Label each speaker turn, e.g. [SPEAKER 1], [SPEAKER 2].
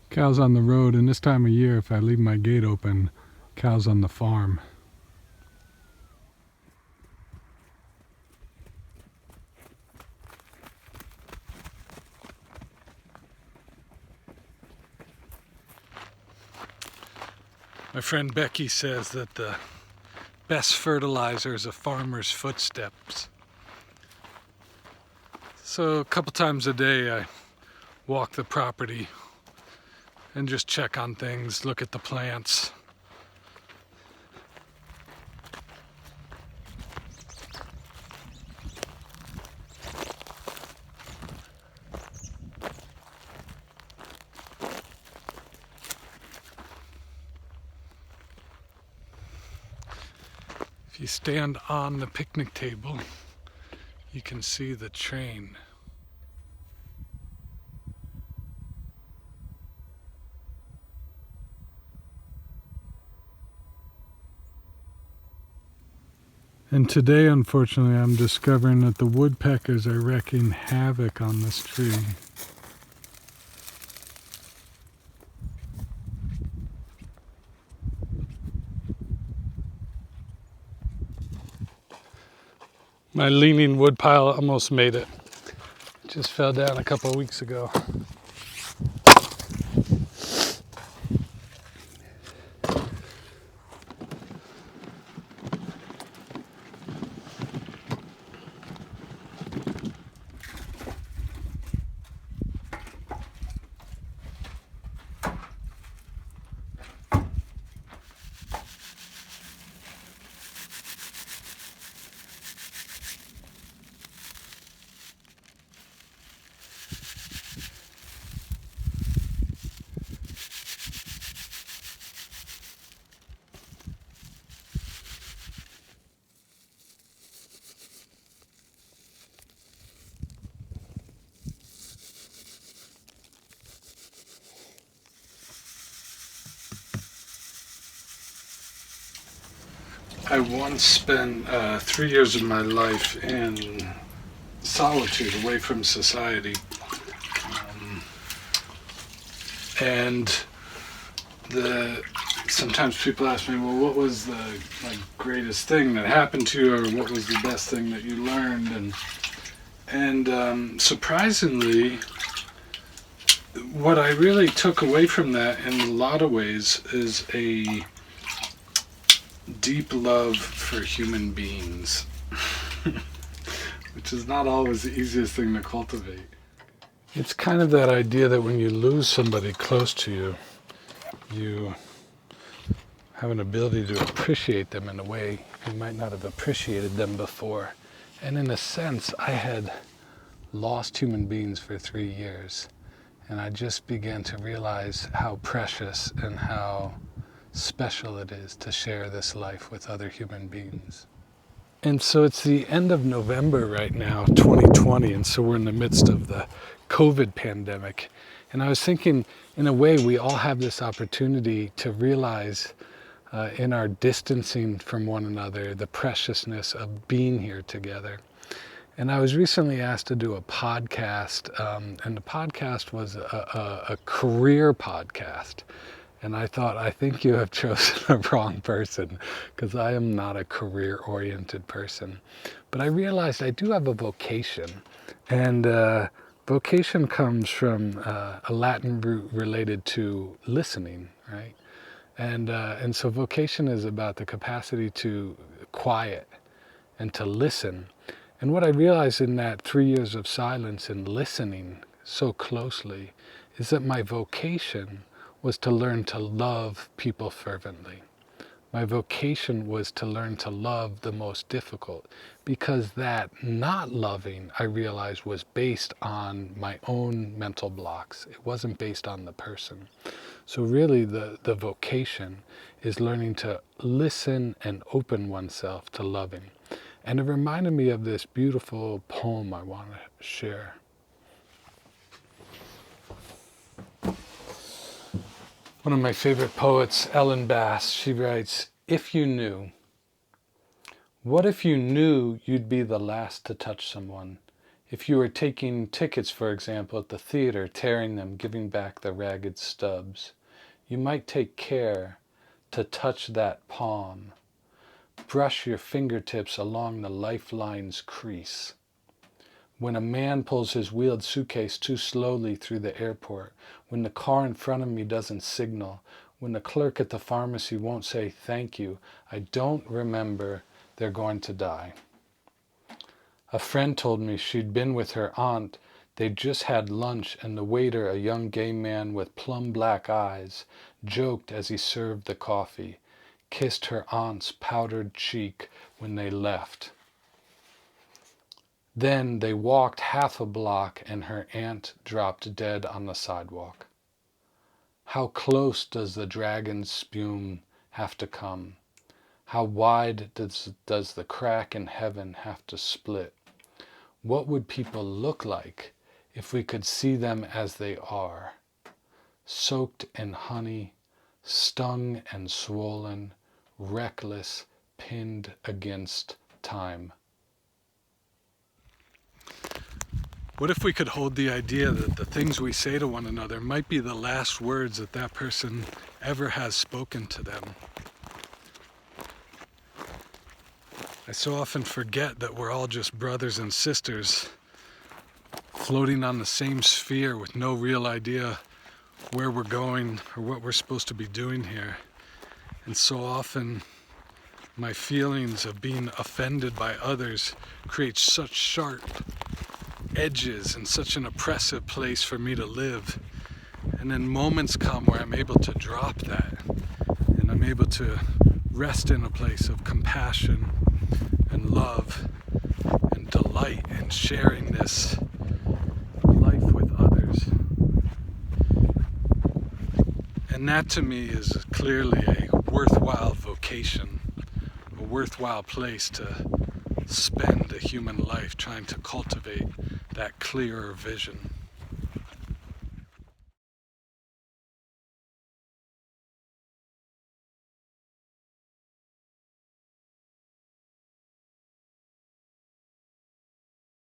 [SPEAKER 1] Cows on the road, and this time of year, if I leave my gate open, cows on the farm. My friend Becky says that the best fertilizer is a farmer's footsteps. So a couple times a day I walk the property and just check on things, look at the plants. If you stand on the picnic table, you can see the train. And today, unfortunately, I'm discovering that the woodpeckers are wreaking havoc on this tree. My leaning woodpile almost made it. Just fell down a couple of weeks ago. I once spent 3 years of my life in solitude, away from society. And sometimes people ask me, well, what was the greatest thing that happened to you, or what was the best thing that you learned? And surprisingly, what I really took away from that in a lot of ways is a deep love for human beings, which is not always the easiest thing to cultivate. It's kind of that idea that when you lose somebody close to you, you have an ability to appreciate them in a way you might not have appreciated them before. And in a sense, I had lost human beings for 3 years, and I just began to realize how precious and how special it is to share this life with other human beings. And so it's the end of November right now, 2020, and so we're in the midst of the COVID pandemic. And I was thinking, in a way, we all have this opportunity to realize in our distancing from one another the preciousness of being here together. And I was recently asked to do a podcast, and the podcast was a career podcast. And I thought, I think you have chosen the wrong person, because I am not a career-oriented person. But I realized I do have a vocation. And vocation comes from a Latin root related to listening, right? And so vocation is about the capacity to quiet and to listen. And what I realized in that 3 years of silence and listening so closely is that my vocation was to learn to love people fervently. My vocation was to learn to love the most difficult, because that not loving, I realized, was based on my own mental blocks. It wasn't based on the person. So really the vocation is learning to listen and open oneself to loving. And it reminded me of this beautiful poem I want to share. One of my favorite poets, Ellen Bass, she writes, "If you knew, what if you knew you'd be the last to touch someone? If you were taking tickets, for example, at the theater, tearing them, giving back the ragged stubs, you might take care to touch that palm. Brush your fingertips along the lifeline's crease. When a man pulls his wheeled suitcase too slowly through the airport, when the car in front of me doesn't signal, when the clerk at the pharmacy won't say thank you, I don't remember they're going to die. A friend told me she'd been with her aunt. They'd just had lunch, and the waiter, a young gay man with plum black eyes, joked as he served the coffee, kissed her aunt's powdered cheek when they left. Then they walked half a block and her aunt dropped dead on the sidewalk. How close does the dragon's spume have to come? How wide does the crack in heaven have to split? What would people look like if we could see them as they are? Soaked in honey, stung and swollen, reckless, pinned against time. What if we could hold the idea that the things we say to one another might be the last words that that person ever has spoken to them? I so often forget that we're all just brothers and sisters floating on the same sphere with no real idea where we're going or what we're supposed to be doing here. And so often my feelings of being offended by others create such sharp edges and such an oppressive place for me to live. And then moments come where I'm able to drop that and I'm able to rest in a place of compassion and love and delight in sharing this life with others. And that to me is clearly a worthwhile vocation, a worthwhile place to spend a human life trying to cultivate that clearer vision.